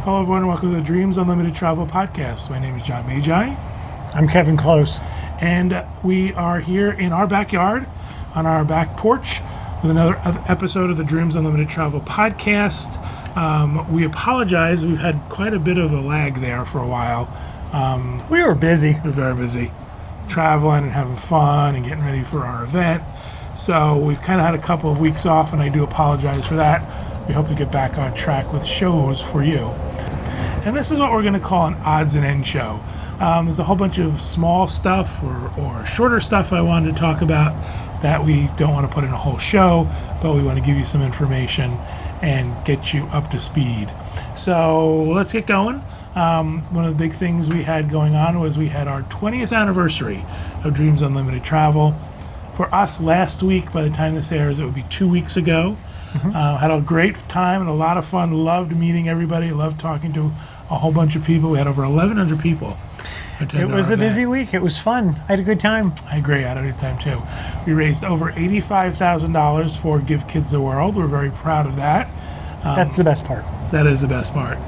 Hello, everyone. Welcome to the Dreams Unlimited Travel Podcast. My name is John Magi. I'm Kevin Close. And we are here in our backyard, on our back porch, with another episode of the Dreams Unlimited Travel Podcast. We apologize. We've had quite a bit of a lag there for a while. We were busy. We're very busy traveling and having fun and getting ready for our event. So we've kind of had a couple of weeks off, and I do apologize for that. We hope to get back on track with shows for you. And this is what we're going to call an odds and ends show. There's a whole bunch of small stuff or shorter stuff I wanted to talk about that we don't want to put in a whole show, but we want to give you some information and get you up to speed. So let's get going. One of the big things we had going on was we had our 20th anniversary of Dreams Unlimited Travel. For us, last week, by the time this airs, it would be 2 weeks ago. Had a great time and a lot of fun. Loved meeting everybody. Loved talking to a whole bunch of people. We had over 1,100 people. It was a busy week. It was fun. I had a good time. I agree. I had a good time too. We raised over $85,000 for Give Kids the World. We're very proud of that. That's the best part. That is the best part.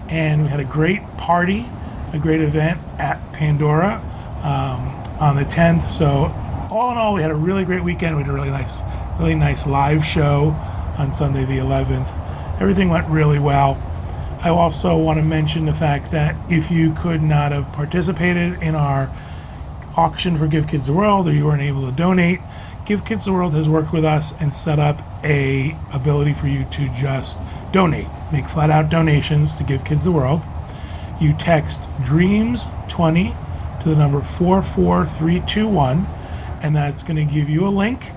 And we had a great party, a great event at Pandora on the 10th. So all in all, we had a really great weekend. We had a really nice live show on Sunday the 11th. Everything went really well. I also want to mention the fact that if you could not have participated in our auction for Give Kids the World, or you weren't able to donate, Give Kids the World has worked with us and set up a ability for you to just donate. Make flat out donations to Give Kids the World. You text DREAMS20 to the number 44321, and that's going to give you a link.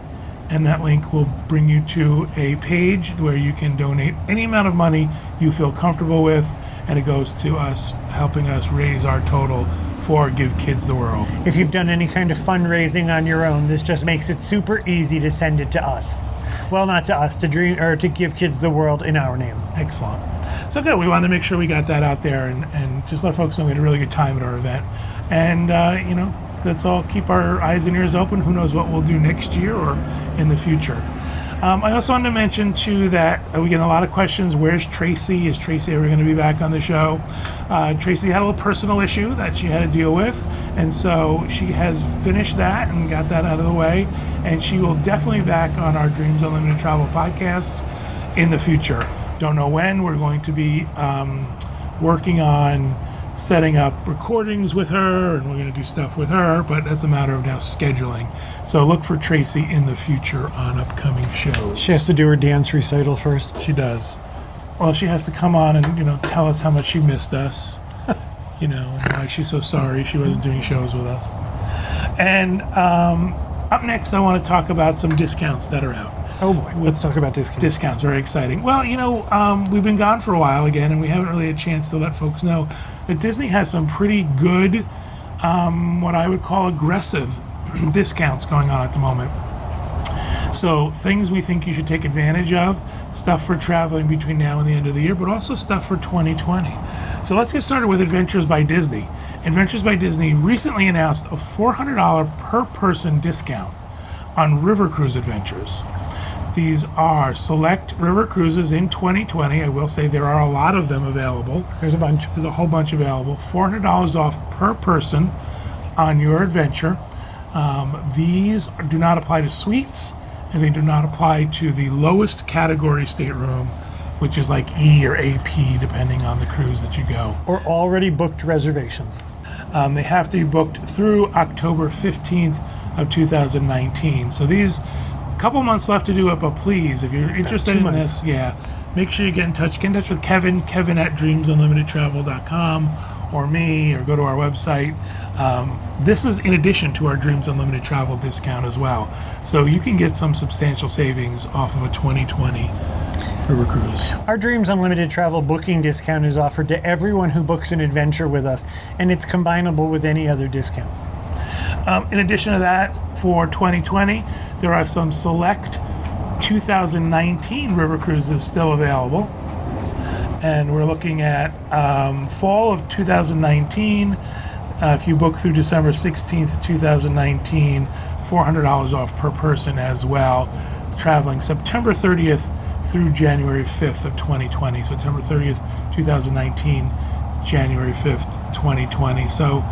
And that link will bring you to a page where you can donate any amount of money you feel comfortable with, and it goes to us, helping us raise our total for Give Kids the World. If you've done any kind of fundraising on your own, this just makes it super easy to send it to us. Well, not to us, to Give Kids the World in our name. Excellent. So good. We wanted to make sure we got that out there and just let folks know we had a really good time at our event. And, let's all keep our eyes and ears open. Who knows what we'll do next year or in the future. I also wanted to mention, too, that we get a lot of questions. Where's Tracy? Is Tracy ever going to be back on the show? Tracy had a little personal issue that she had to deal with, and so she has finished that and got that out of the way, and she will definitely be back on our Dreams Unlimited Travel podcasts in the future. Don't know when. We're going to be working on setting up recordings with her, and we're going to do stuff with her, but that's a matter of now scheduling. So look for Tracy in the future on upcoming shows. She has to do her dance recital first. She does. Well, she has to come on and, tell us how much she missed us, and why she's so sorry she wasn't doing shows with us. And up next, I want to talk about some discounts that are out. Oh boy, let's talk about discounts. Discounts, very exciting. Well, we've been gone for a while again, and we haven't really had a chance to let folks know that Disney has some pretty good, what I would call aggressive discounts going on at the moment. So things we think you should take advantage of, stuff for traveling between now and the end of the year, but also stuff for 2020. So let's get started with Adventures by Disney. Adventures by Disney recently announced a $400 per person discount on river cruise adventures. These are select river cruises in 2020. I will say there are a lot of them available. There's a bunch. There's a whole bunch available. $400 off per person on your adventure. These do not apply to suites, and they do not apply to the lowest category stateroom, which is like E or AP, depending on the cruise that you go. Or already booked reservations. They have to be booked through October 15th of 2019. So these couple months left to do it, but please, if you're interested in this, make sure you get in touch. Get in touch with Kevin at dreamsunlimitedtravel.com, or me, or go to our website. This is in addition to our Dreams Unlimited Travel discount as well. So you can get some substantial savings off of a 2020 river cruise. Our Dreams Unlimited Travel booking discount is offered to everyone who books an adventure with us, and it's combinable with any other discount. In addition to that, for 2020, there are some select 2019 river cruises still available. And we're looking at fall of 2019. If you book through December 16th, 2019, $400 off per person as well. Traveling September 30th through January 5th of 2020. September 30th, 2019, January 5th, 2020. So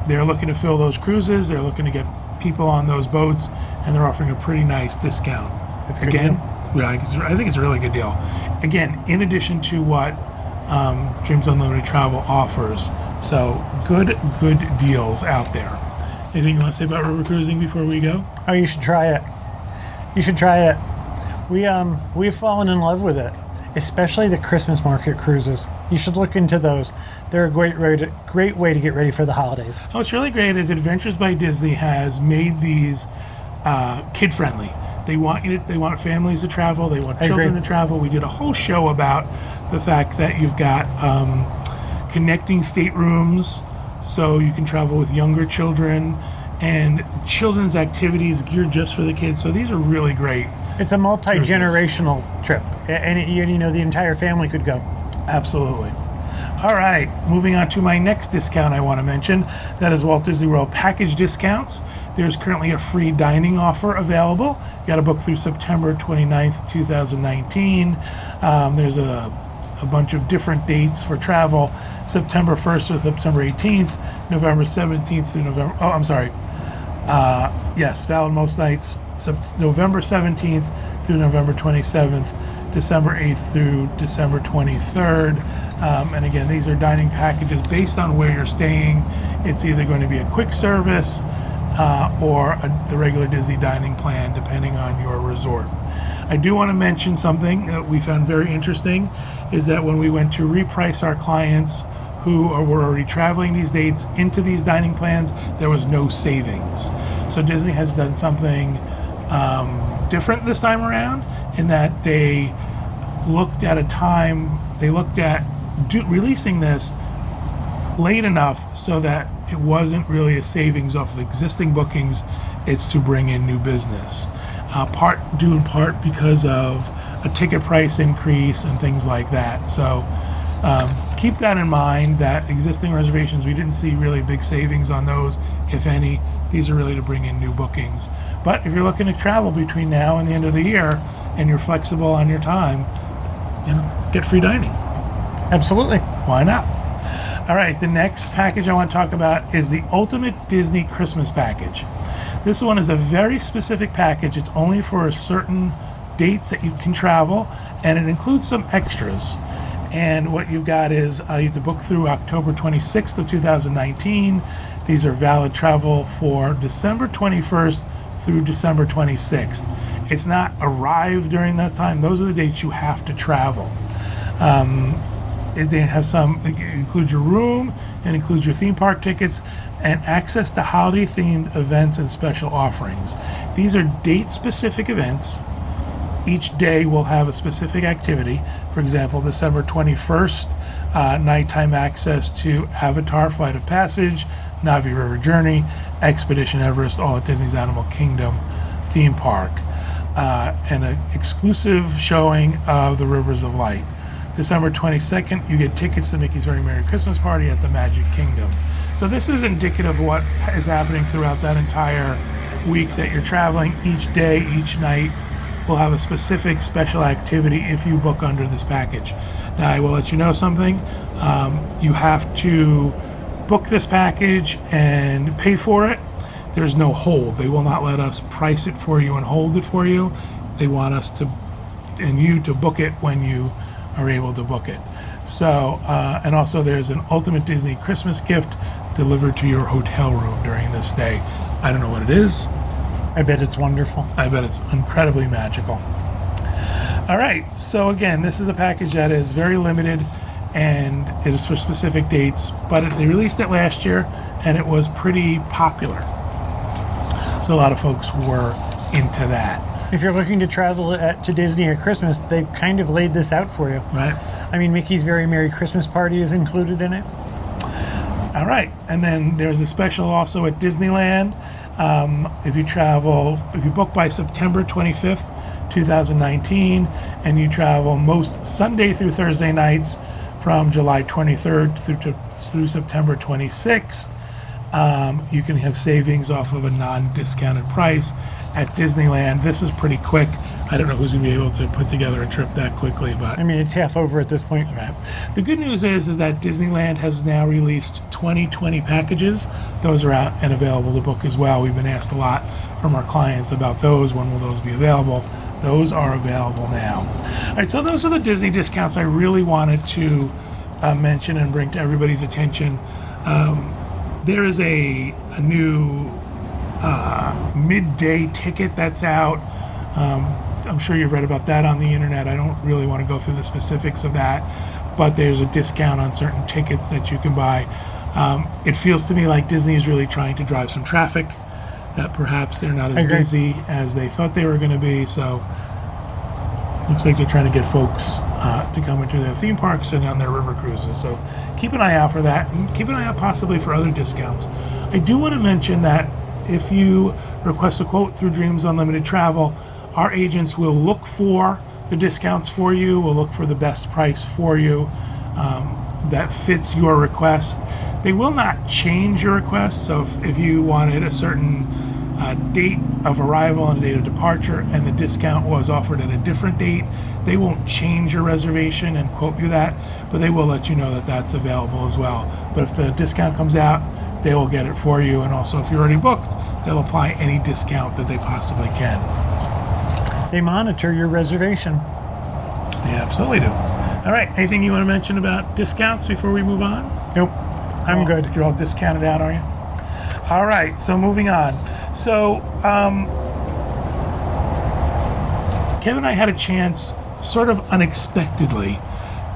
they're looking to fill those cruises. They're looking to get people on those boats, and they're offering a pretty nice discount. That's a good Again, deal. yeah, I think it's a really good deal. Again, in addition to what Dreams Unlimited Travel offers. So good deals out there. Anything you want to say about river cruising before we go? Oh, you should try it. You should try it. We've fallen in love with it, especially the Christmas market cruises. You should look into those. They're a great way to get ready for the holidays. What's really great is Adventures by Disney has made these kid friendly. They want families to travel. They want children to travel. We did a whole show about the fact that you've got connecting staterooms, so you can travel with younger children, and children's activities geared just for the kids. So these are really great. It's a multi-generational trip, and the entire family could go. Absolutely. All right, moving on to my next discount I want to mention. That is Walt Disney World package discounts. There's currently a free dining offer available. You got to book through September 29th, 2019. There's a bunch of different dates for travel. September 1st or September 18th, November 17th through November... Oh, I'm sorry. Yes, valid most nights. November 17th through November 27th, December 8th through December 23rd. And again, these are dining packages based on where you're staying. It's either going to be a quick service or the regular Disney dining plan, depending on your resort. I do want to mention something that we found very interesting, is that when we went to reprice our clients who were already traveling these dates into these dining plans, there was no savings. So Disney has done something different this time around, in that they looked at releasing this late enough so that it wasn't really a savings off of existing bookings. It's to bring in new business, due in part because of a ticket price increase and things like that. So keep that in mind, that existing reservations, we didn't see really big savings on those, if any. These are really to bring in new bookings. But if you're looking to travel between now and the end of the year, and you're flexible on your time, get free dining. Absolutely. Why not? All right, the next package I want to talk about is the Ultimate Disney Christmas Package. This one is a very specific package. It's only for certain dates that you can travel, and it includes some extras. And what you've got is you have to book through October 26th of 2019. These are valid travel for December 21st through December 26th. It's not arrive during that time. Those are the dates you have to travel. They have it includes your room, and includes your theme park tickets, and access to holiday-themed events and special offerings. These are date-specific events. Each day will have a specific activity. For example, December 21st, nighttime access to Avatar Flight of Passage, Navi River Journey, Expedition Everest, all at Disney's Animal Kingdom theme park, and an exclusive showing of the Rivers of Light. December 22nd, you get tickets to Mickey's Very Merry Christmas Party at the Magic Kingdom. So this is indicative of what is happening throughout that entire week that you're traveling. Each day, each night will have a specific special activity if you book under this package. Now, I will let you know something. You have to book this package and pay for it. There's no hold. They will not let us price it for you and hold it for you. They want us to book it when you are able to book it. So, and also there's an Ultimate Disney Christmas gift delivered to your hotel room during this stay. I don't know what it is. I bet it's wonderful. I bet it's incredibly magical. All right, so again, this is a package that is very limited, and it is for specific dates, but they released it last year, and it was pretty popular. So a lot of folks were into that. If you're looking to travel to Disney at Christmas, they've kind of laid this out for you. Right. I mean, Mickey's Very Merry Christmas Party is included in it. All right, and then there's a special also at Disneyland. If you book by September 25th, 2019, and you travel most Sunday through Thursday nights from July 23rd through September 26th, You can have savings off of a non-discounted price at Disneyland. This is pretty quick. I don't know who's going to be able to put together a trip that quickly, but I mean, it's half over at this point. right. The good news is that Disneyland has now released 2020 packages. Those are out and available to book as well. We've been asked a lot from our clients about those. When will those be available? Those are available now. All right, so those are the Disney discounts I really wanted to mention and bring to everybody's attention. There is a new midday ticket that's out. I'm sure you've read about that on the internet. I don't really want to go through the specifics of that, but there's a discount on certain tickets that you can buy. It feels to me like Disney is really trying to drive some traffic, that perhaps they're not as busy as they thought they were going to be. So looks like they're trying to get folks to come into their theme parks and on their river cruises. So keep an eye out for that, and keep an eye out possibly for other discounts. I do want to mention that if you request a quote through Dreams Unlimited Travel, our agents will look for the discounts for you, will look for the best price for you that fits your request. They will not change your request. So if you wanted a certain date of arrival and a date of departure and the discount was offered at a different date, they won't change your reservation and quote you that, but they will let you know that that's available as well. But if the discount comes out, they will get it for you. And also, if you're already booked, they'll apply any discount that they possibly can. They monitor your reservation. They absolutely do. All right, anything you want to mention about discounts before we move on? Nope, I'm good. You're all discounted out, are you? All right, so moving on. So Kevin and I had a chance, sort of unexpectedly,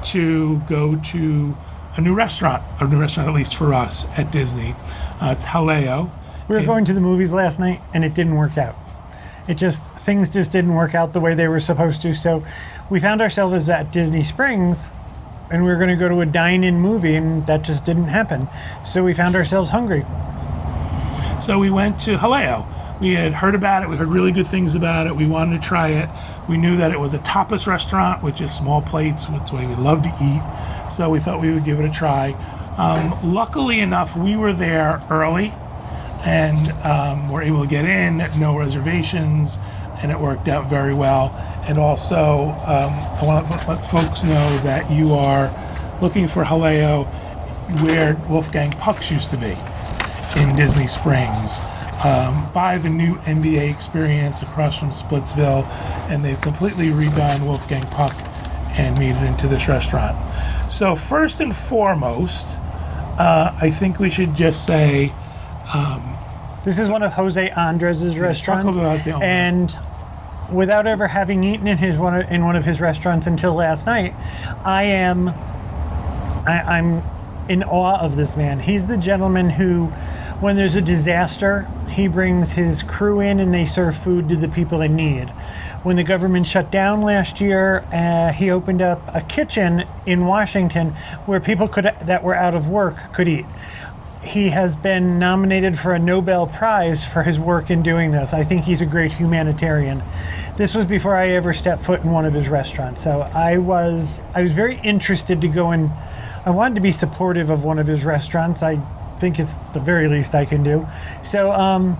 to go to a new restaurant at least for us at Disney. It's Jaleo. We were going to the movies last night, and it didn't work out. Things just didn't work out the way they were supposed to. So we found ourselves at Disney Springs, and we were going to go to a dine-in movie, and that just didn't happen. So we found ourselves hungry. So we went to Jaleo. We had heard about it. We heard really good things about it. We wanted to try it. We knew that it was a tapas restaurant, which is small plates, which is the way we love to eat. So we thought we would give it a try. Luckily enough, we were there early and were able to get in, no reservations, and it worked out very well. And also, I want to let folks know that you are looking for Jaleo where Wolfgang Puck's used to be in Disney Springs, by the new NBA experience across from Splitsville, and they've completely redone Wolfgang Puck and made it into this restaurant. So first and foremost, I think we should just say this is one of Jose Andres' restaurants, talk about the owner. And without ever having eaten in one of his restaurants until last night, I'm in awe of this man. He's the gentleman who, when there's a disaster, he brings his crew in and they serve food to the people in need. When the government shut down last year, he opened up a kitchen in Washington where people that were out of work could eat. He has been nominated for a Nobel Prize for his work in doing this. I think he's a great humanitarian. This was before I ever stepped foot in one of his restaurants. So I was very interested to go in. I wanted to be supportive of one of his restaurants. I think it's the very least I can do. So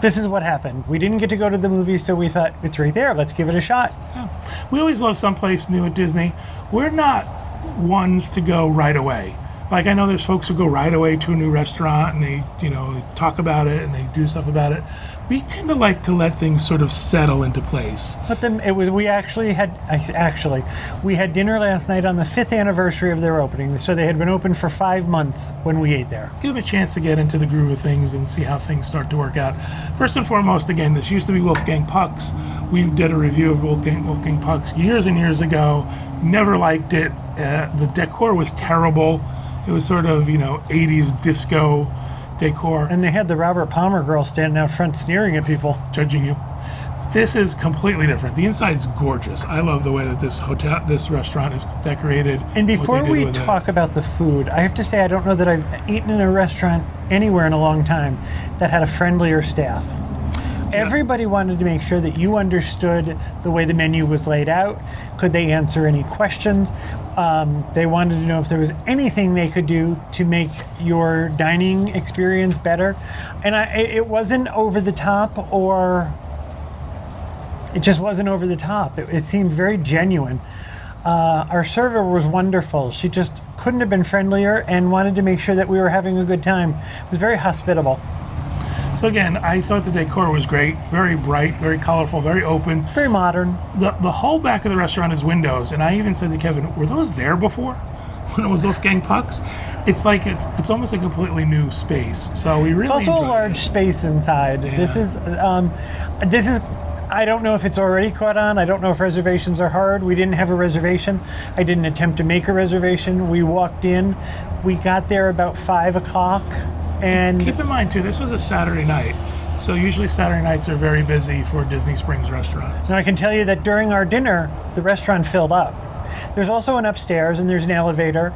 this is what happened. We didn't get to go to the movie, so we thought, it's right there. Let's give it a shot. Yeah. We always love someplace new at Disney. We're not ones to go right away. Like, I know there's folks who go right away to a new restaurant and they, talk about it and they do stuff about it. We tend to like to let things sort of settle into place. But then we had dinner last night on the 5th anniversary of their opening. So they had been open for 5 months when we ate there. Give them a chance to get into the groove of things and see how things start to work out. First and foremost, again, this used to be Wolfgang Puck's. We did a review of Wolfgang Puck's years and years ago. Never liked it. The decor was terrible. It was sort of, 80s disco decor. And they had the Robert Palmer girl standing out front sneering at people. Judging you. This is completely different. The inside's gorgeous. I love the way that this restaurant is decorated. And before we talk about the food, I have to say I don't know that I've eaten in a restaurant anywhere in a long time that had a friendlier staff. Everybody wanted to make sure that you understood the way the menu was laid out. Could they answer any questions? They wanted to know if there was anything they could do to make your dining experience better. And it wasn't over the top, or it just wasn't over the top. It seemed very genuine. Our server was wonderful. She just couldn't have been friendlier and wanted to make sure that we were having a good time. It was very hospitable. So again, I thought the decor was great, very bright, very colorful, very open. Very modern. The whole back of the restaurant is windows, and I even said to Kevin, were those there before when it was Wolfgang Puck's? It's like it's almost a completely new space. So we really It's also a enjoyed large it. space inside. Yeah. This is I don't know if it's already caught on. I don't know if reservations are hard. We didn't have a reservation. I didn't attempt to make a reservation. We walked in. We got there about 5 o'clock. And Keep in mind too, this was a Saturday night. So usually Saturday nights are very busy for Disney Springs restaurants. so I can tell you that during our dinner, the restaurant filled up. There's also an upstairs and there's an elevator.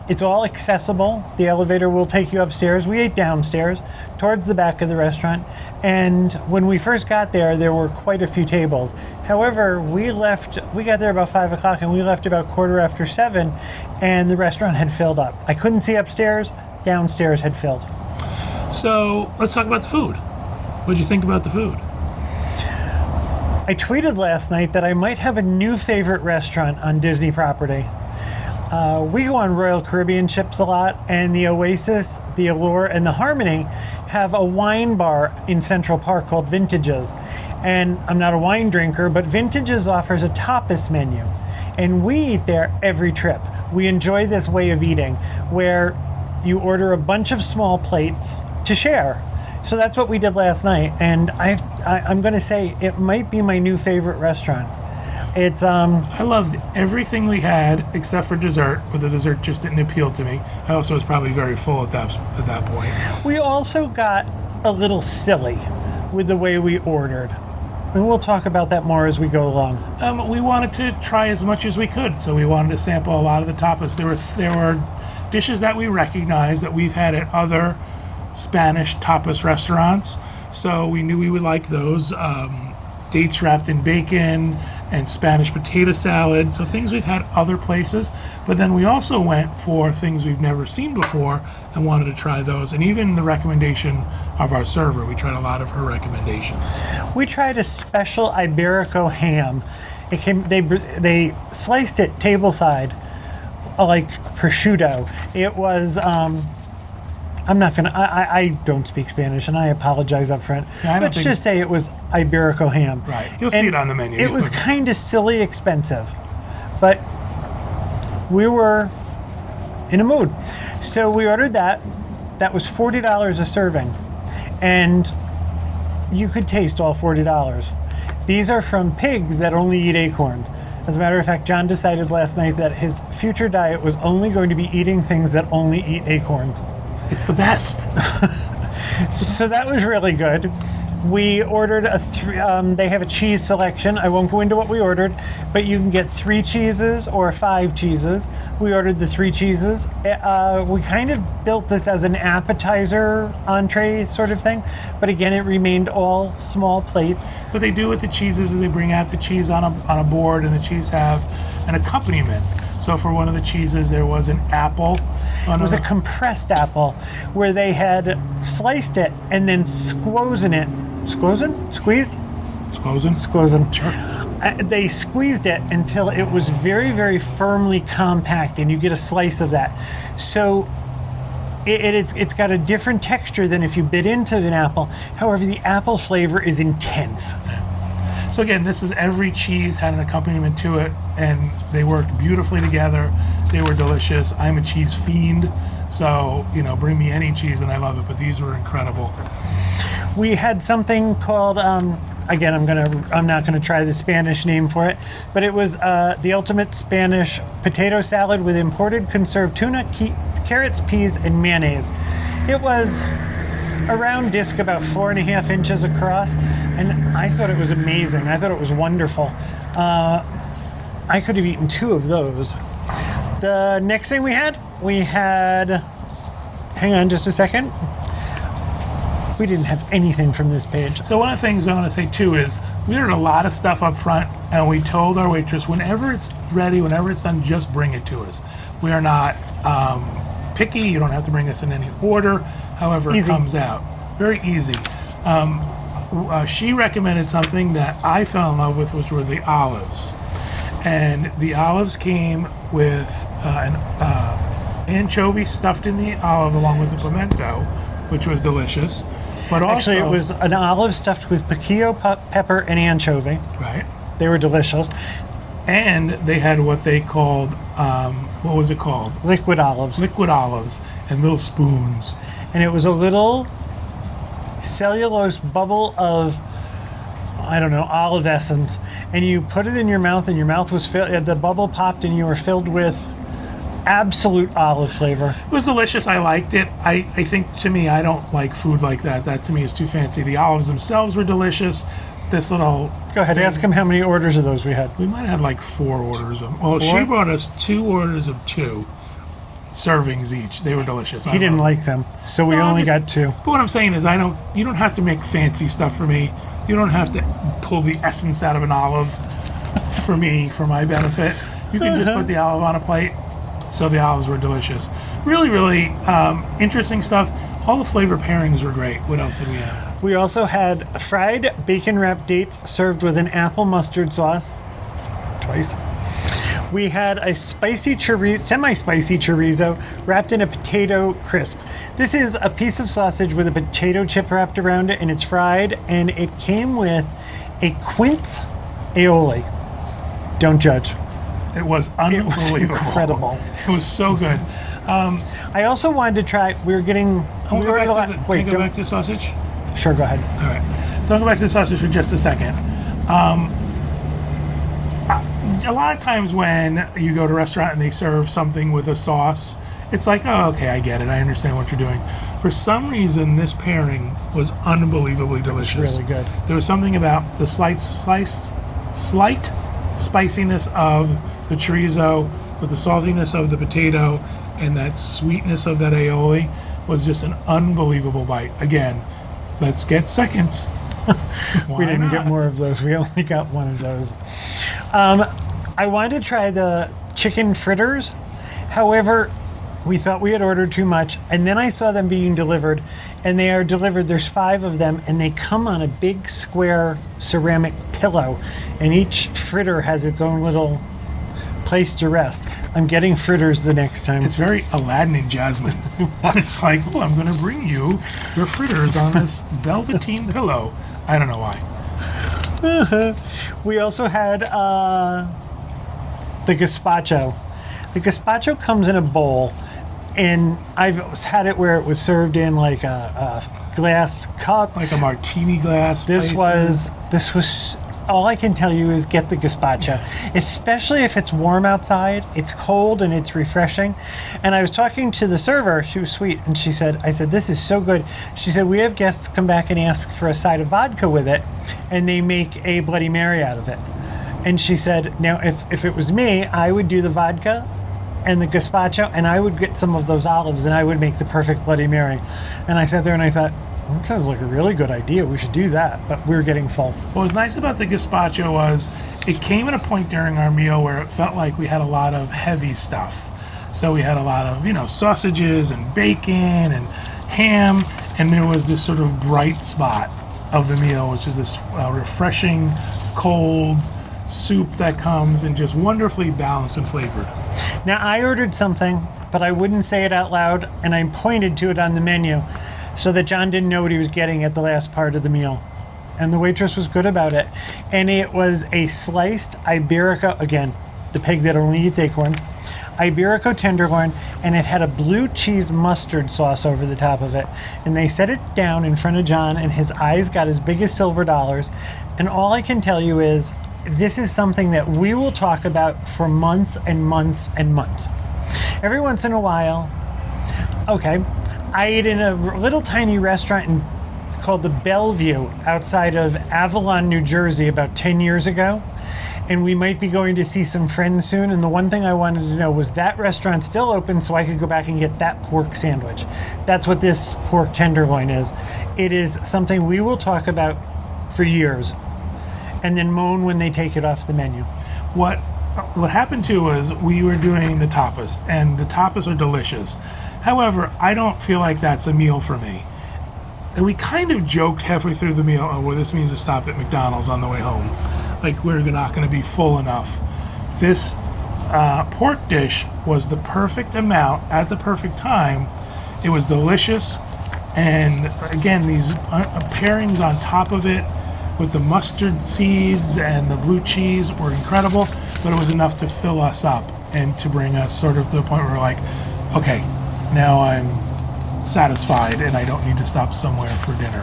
It's all accessible. The elevator will take you upstairs. We ate downstairs towards the back of the restaurant. And when we first got there were quite a few tables. However, we got there about 5 o'clock and we left about 7:15, and the restaurant had filled up. I couldn't see upstairs. Downstairs had filled. So let's talk about the food. What did you think about the food? I tweeted last night that I might have a new favorite restaurant on Disney property. We go on Royal Caribbean ships a lot, and the Oasis, the Allure, and the Harmony have a wine bar in Central Park called Vintages. And I'm not a wine drinker, but Vintages offers a tapas menu. And we eat there every trip. We enjoy this way of eating, where you order a bunch of small plates to share. So that's what we did last night, and I'm going to say it might be my new favorite restaurant. It's I loved everything we had except for dessert, but the dessert just didn't appeal to me. I also was probably very full at that point. we also got a little silly with the way we ordered. And we'll talk about that more as we go along. We wanted to try as much as we could, so we wanted to sample a lot of the tapas. There were dishes that we recognized that we've had at other Spanish tapas restaurants, so we knew we would like those. Dates wrapped in bacon and Spanish potato salad, so things we've had other places. But then we also went for things we've never seen before and wanted to try those. And even the recommendation of our server, we tried a lot of her recommendations. We tried a special Iberico ham. It came. They sliced it tableside, like prosciutto. It was. I'm not gonna. I don't speak Spanish, and I apologize up front. Yeah, Let's just say it was Iberico ham. Right. You'll see it on the menu. It was kind of silly expensive, but we were in a mood, so we ordered that. That was $40 a serving, and you could taste all $40. These are from pigs that only eat acorns. As a matter of fact, John decided last night that his future diet was only going to be eating things that only eat acorns. It's the best. So that was really good. We ordered they have a cheese selection. I won't go into what we ordered, but you can get 3 cheeses or 5 cheeses. We ordered the 3 cheeses. We kind of built this as an appetizer entree sort of thing, but again, it remained all small plates. What they do with the cheeses is they bring out the cheese on a board, and the cheese have an accompaniment. So for one of the cheeses, there was an apple. It was a compressed apple where they had sliced it and then squozen it. Squeezed? Squozen. Sure. They squeezed it until it was very, very firmly compact, and you get a slice of that. So it's got a different texture than if you bit into an apple. However, the apple flavor is intense. So again, this is every cheese had an accompaniment to it, and they worked beautifully together. They were delicious. I'm a cheese fiend, so bring me any cheese and I love it. But these were incredible. We had something called again, I'm not gonna try the Spanish name for it, but it was the ultimate Spanish potato salad with imported conserved tuna, carrots, peas, and mayonnaise. It was a round disc about 4.5 inches across, and I thought it was amazing. I thought it was wonderful. I could have eaten 2 of those. The next thing we had, hang on just a second. We didn't have anything from this page. So one of the things I want to say too is we ordered a lot of stuff up front, and we told our waitress, whenever it's ready, whenever it's done, just bring it to us. We are not picky. You don't have to bring us in any order, however Easy. it comes out. Very easy. She recommended something that I fell in love with, which were the olives. And the olives came with an anchovy stuffed in the olive along with the pimento, which was delicious. But also, Actually, it was an olive stuffed with piquillo pepper and anchovy. right. They were delicious. And they had what they called, what was it called? Liquid olives. Liquid olives and little spoons. And it was a little cellulose bubble of, I don't know, olive essence. And you put it in your mouth, and your mouth was filled, the bubble popped, and you were filled with absolute olive flavor. It was delicious. I liked it. I think, to me, I don't like food like that. That to me is too fancy. The olives themselves were delicious. This little Go ahead, thing- ask him how many orders of those we had. We might have had like 4 orders of. Well, Four? she brought us 2 orders of 2 servings each. They were delicious. He didn't like them, so we No, I'm only just- got 2. But what I'm saying is, you don't have to make fancy stuff for me. You don't have to pull the essence out of an olive for me, for my benefit. You can just put the olive on a plate. So the olives were delicious. Really, really interesting stuff. All the flavor pairings were great. What else did we have? We also had fried bacon wrapped dates served with an apple mustard sauce. Twice. We had a spicy chorizo, semi-spicy chorizo wrapped in a potato crisp. This is a piece of sausage with a potato chip wrapped around it, and it's fried, and it came with a quince aioli. Don't judge. It was unbelievable. incredible. It was so good. I also wanted to try. We were getting. Can We we go ordered a back lot. to the, Wait, can we go don't- back to the sausage? Sure, go ahead. All right. So I'll go back to the sausage for just a second. A lot of times when you go to a restaurant and they serve something with a sauce, it's like, oh, okay, I get it. I understand what you're doing. For some reason, this pairing was unbelievably delicious. Really good. There was something about the slight spiciness of the chorizo with the saltiness of the potato and that sweetness of that aioli was just an unbelievable bite. Again, let's get seconds. We didn't get more of those. We only got one of those. I wanted to try the chicken fritters. However, we thought we had ordered too much, and then I saw them being delivered, and they are delivered. There's 5 of them, and they come on a big square ceramic pillow, and each fritter has its own little place to rest. I'm getting fritters the next time. It's very Aladdin and Jasmine. It's like, oh, I'm going to bring you your fritters on this velveteen pillow. I don't know why. We also had the gazpacho. The gazpacho comes in a bowl, and I've had it where it was served in like a glass cup. Like a martini glass. This places. was all I can tell you is get the gazpacho, especially if it's warm outside. It's cold and it's refreshing. And I was talking to the server. She was sweet, and she said, I said, this is so good. She said, we have guests come back and ask for a side of vodka with it, and they make a Bloody Mary out of it. And she said, now if it was me, I would do the vodka and the gazpacho, and I would get some of those olives, and I would make the perfect Bloody Mary. And I sat there and I thought, that sounds like a really good idea. We should do that. But we were getting full. What was nice about the gazpacho was it came at a point during our meal where it felt like we had a lot of heavy stuff. So we had a lot of, sausages and bacon and ham, and there was this sort of bright spot of the meal, which is this refreshing, cold soup that comes and just wonderfully balanced and flavored. Now, I ordered something, but I wouldn't say it out loud, and I pointed to it on the menu so that John didn't know what he was getting at the last part of the meal. And the waitress was good about it. And it was a sliced Iberico, again, the pig that only eats acorn, Iberico tenderloin, and it had a blue cheese mustard sauce over the top of it. And they set it down in front of John, and his eyes got as big as silver dollars. And all I can tell you is, this is something that we will talk about for months and months and months. Every once in a while, okay, I ate in a little tiny restaurant in called the Bellevue outside of Avalon, New Jersey about 10 years ago. And we might be going to see some friends soon. And the one thing I wanted to know was that restaurant still open so I could go back and get that pork sandwich. That's what this pork tenderloin is. It is something we will talk about for years and then moan when they take it off the menu. What happened too was we were doing the tapas, and the tapas are delicious. However, I don't feel like that's a meal for me. And we kind of joked halfway through the meal, oh, well, this means to stop at McDonald's on the way home. Like, we're not going to be full enough. This pork dish was the perfect amount at the perfect time. It was delicious. And again, these pairings on top of it with the mustard seeds and the blue cheese were incredible, but it was enough to fill us up and to bring us sort of to the point where we're like, okay, now I'm satisfied and I don't need to stop somewhere for dinner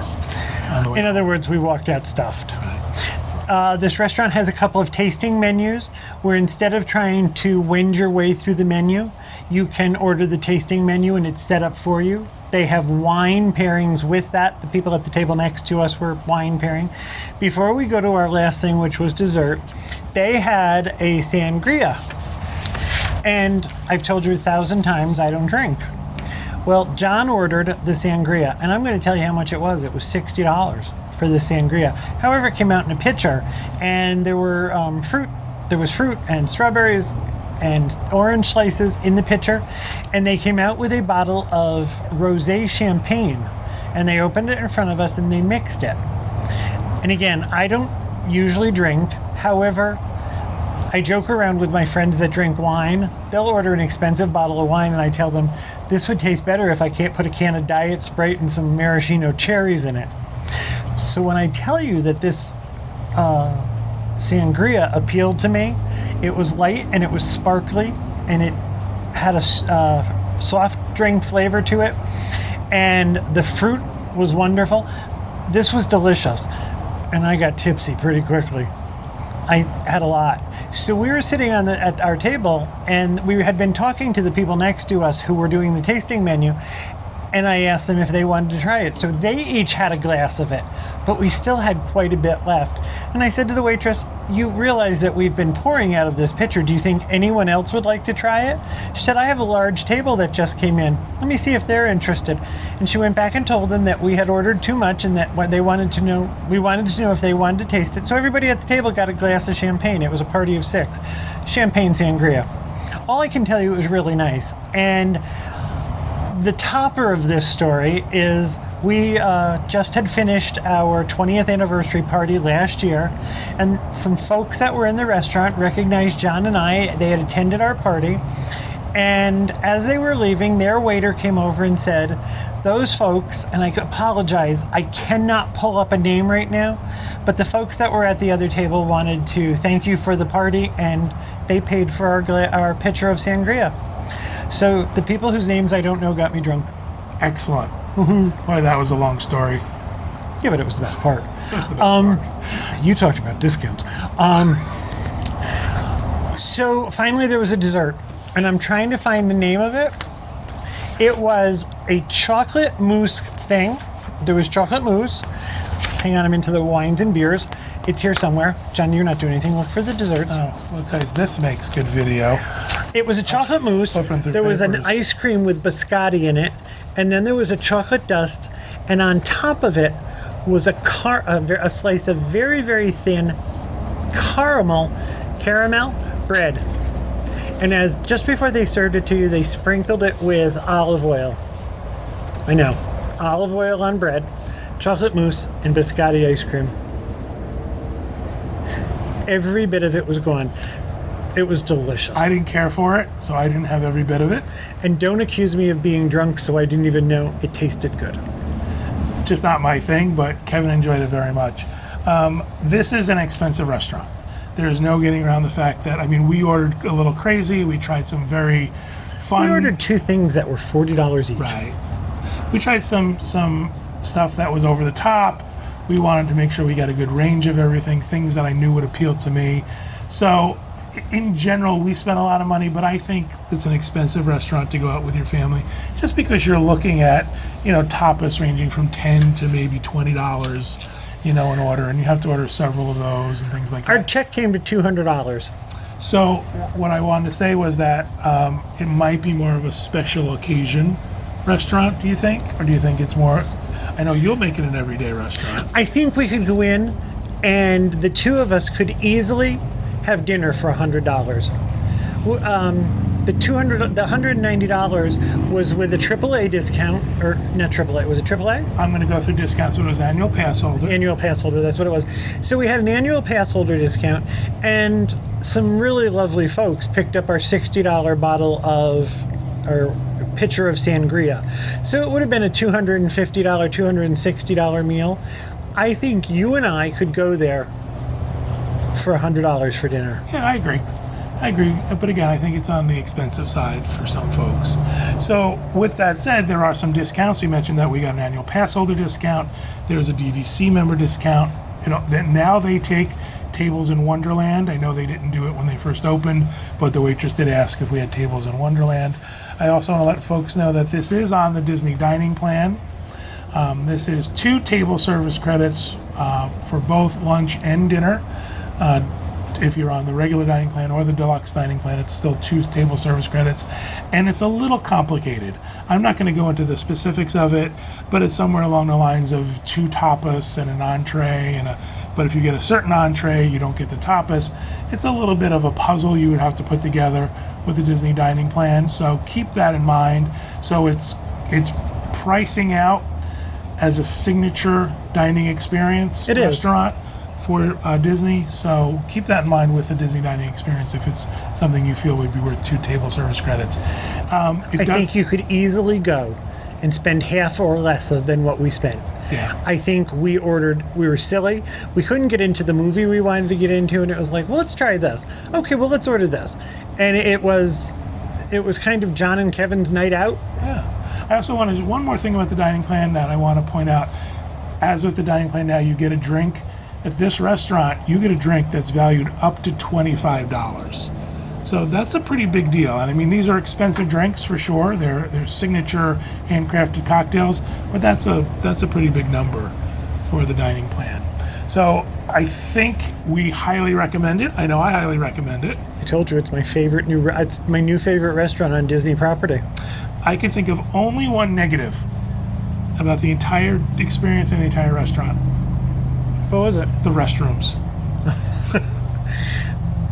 on the way. In other words, we walked out stuffed. Right. This restaurant has a couple of tasting menus where instead of trying to wend your way through the menu, you can order the tasting menu and it's set up for you. They have wine pairings with that. The people at the table next to us were wine pairing. Before we go to our last thing, which was dessert, they had a sangria. And I've told you 1,000 times I don't drink. Well, John ordered the sangria, and I'm going to tell you how much it was. It was $60 for the sangria. However, it came out in a pitcher, and there were fruit. There was fruit and strawberries and orange slices in the pitcher, and they came out with a bottle of rosé champagne, and they opened it in front of us and they mixed it. And again, I don't usually drink. However, I joke around with my friends that drink wine. They'll order an expensive bottle of wine and I tell them, this would taste better if I can't put a can of Diet Sprite and some maraschino cherries in it. So when I tell you that this sangria appealed to me, it was light and it was sparkly and it had a soft drink flavor to it, and the fruit was wonderful. This was delicious, and I got tipsy pretty quickly. I had a lot. So we were sitting at our table, and we had been talking to the people next to us who were doing the tasting menu, and I asked them if they wanted to try it. So they each had a glass of it, but we still had quite a bit left. And I said to the waitress, you realize that we've been pouring out of this pitcher. Do you think anyone else would like to try it? She said, I have a large table that just came in. Let me see if they're interested. And she went back and told them that we had ordered too much and that we wanted to know if they wanted to taste it. So everybody at the table got a glass of champagne. It was a party of 6. Champagne sangria. All I can tell you, it was really nice. And the topper of this story is we just had finished our 20th anniversary party last year, and some folks that were in the restaurant recognized John and I. They had attended our party, and as they were leaving, their waiter came over and said, those folks, and I apologize, I cannot pull up a name right now, but the folks that were at the other table wanted to thank you for the party, and they paid for our pitcher of sangria. So the people whose names I don't know got me drunk. Excellent. Boy, that was a long story. Yeah, but it was the best part. It was the best part. You talked about discounts. So finally there was a dessert, and I'm trying to find the name of it. It was a chocolate mousse thing. There was chocolate mousse. Hang on, I'm into the wines and beers. It's here somewhere. John, you're not doing anything. Look for the desserts. Oh, well, guys, this makes good video. It was a chocolate mousse. There was an ice cream with biscotti in it, and then there was a chocolate dust, and on top of it was a slice of very, very thin caramel bread. And just before they served it to you, they sprinkled it with olive oil. I know, olive oil on bread, chocolate mousse, and biscotti ice cream. Every bit of it was gone. It was delicious. I didn't care for it, so I didn't have every bit of it. And don't accuse me of being drunk, so I didn't even know it tasted good. Just not my thing, but Kevin enjoyed it very much. This is an expensive restaurant. There's no getting around the fact that, we ordered a little crazy. We tried some very fun... We ordered 2 things that were $40 each. Right. We tried some stuff that was over the top. We wanted to make sure we got a good range of everything, things that I knew would appeal to me. So in general, we spend a lot of money, but I think it's an expensive restaurant to go out with your family, just because you're looking at, tapas ranging from $10 to maybe $20, an order, and you have to order several of those and things like that. Our check came to $200. So what I wanted to say was that it might be more of a special occasion restaurant, do you think? Or do you think it's more, I know you'll make it an everyday restaurant. I think we could go in and the two of us could easily have dinner for $100. The $190 was with a AAA discount, or not AAA, was it AAA? I'm going to go through discounts, so it was annual pass holder. Annual pass holder, that's what it was. So we had an annual pass holder discount, and some really lovely folks picked up our $60 bottle of, or pitcher of sangria. So it would have been a $250, $260 meal. I think you and I could go there for $100 for dinner. Yeah, I agree. But again, I think it's on the expensive side for some folks. So with that said, there are some discounts. We mentioned that we got an annual pass holder discount. There's a DVC member discount. That now they take Tables in Wonderland. I know they didn't do it when they first opened, but the waitress did ask if we had Tables in Wonderland. I also want to let folks know that this is on the Disney dining plan. This is 2 table service credits for both lunch and dinner. If you're on the regular dining plan or the deluxe dining plan, it's still 2 table service credits, and it's a little complicated. I'm not going to go into the specifics of it, but it's somewhere along the lines of 2 tapas and an entree, but if you get a certain entree, you don't get the tapas. It's a little bit of a puzzle you would have to put together with the Disney dining plan, so keep that in mind. So it's pricing out as a signature dining experience restaurant for Disney, so keep that in mind with the Disney dining experience if it's something you feel would be worth 2 table service credits. I think you could easily go and spend half or less than what we spent. Yeah. I think we were silly. We couldn't get into the movie we wanted to get into, and it was like, well, let's try this. Okay, well, let's order this. And it was kind of John and Kevin's night out. Yeah. I also wanted one more thing about the dining plan that I want to point out. As with the dining plan now, you get a drink. At this restaurant, you get a drink that's valued up to $25. So that's a pretty big deal. And I mean, these are expensive drinks for sure. They're signature handcrafted cocktails, but that's a pretty big number for the dining plan. So I think we highly recommend it. I know I highly recommend it. I told you it's my new favorite restaurant on Disney property. I can think of only one negative about the entire experience in the entire restaurant. What was it? The restrooms.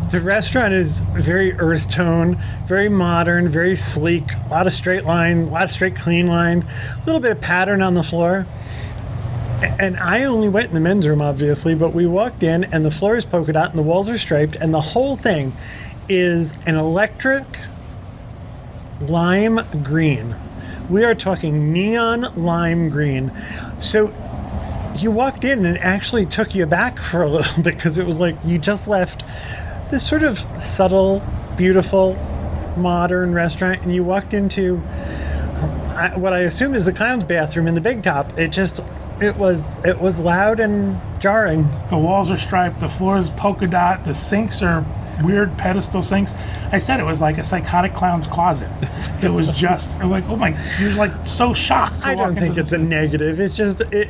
The restaurant is very earth tone, very modern, very sleek, a lot of straight lines, a lot of straight clean lines, a little bit of pattern on the floor. And I only went in the men's room, obviously, but we walked in and the floor is polka dot and the walls are striped and the whole thing is an electric lime green. We are talking neon lime green. So you walked in and it actually took you back for a little bit because it was like you just left this sort of subtle, beautiful, modern restaurant and you walked into what I assume is the clown's bathroom in the Big Top. It was loud and jarring. The walls are striped, the floor is polka dot, the sinks are weird pedestal sinks. I said it was like a psychotic clown's closet. It was just like, oh my, you're like so shocked. I don't think it's a negative. It's just it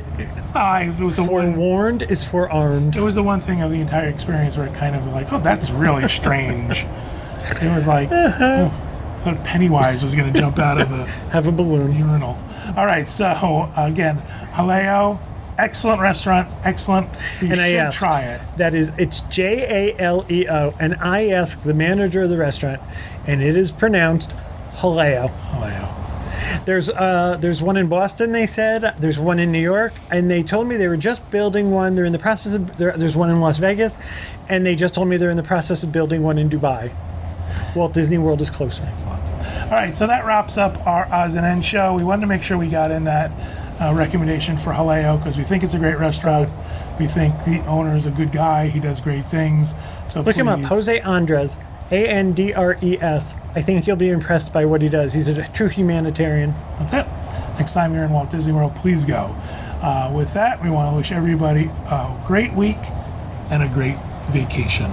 was the forewarned is forearmed. It was the one thing of the entire experience where it kind of like, oh, that's really strange. It was like, thought Pennywise was going to jump out of the have a balloon urinal. All right, so again, Jaleo, excellent restaurant, excellent. You should try it. It's Jaleo, and I asked the manager of the restaurant, and it is pronounced Jaleo. Jaleo. There's one in Boston, they said. There's one in New York, and they told me they were just building one. They're in the process of. There's one in Las Vegas, and they just told me they're in the process of building one in Dubai. Walt Disney World is closer. Excellent. All right, so that wraps up our odds and ends show. We wanted to make sure we got in that recommendation for Jaleo because we think it's a great restaurant. We think the owner is a good guy. He does great things. So look him up, Jose Andres, Andres. I think you'll be impressed by what he does. He's a true humanitarian. That's it. Next time you're in Walt Disney World, please go. With that, we want to wish everybody a great week and a great vacation.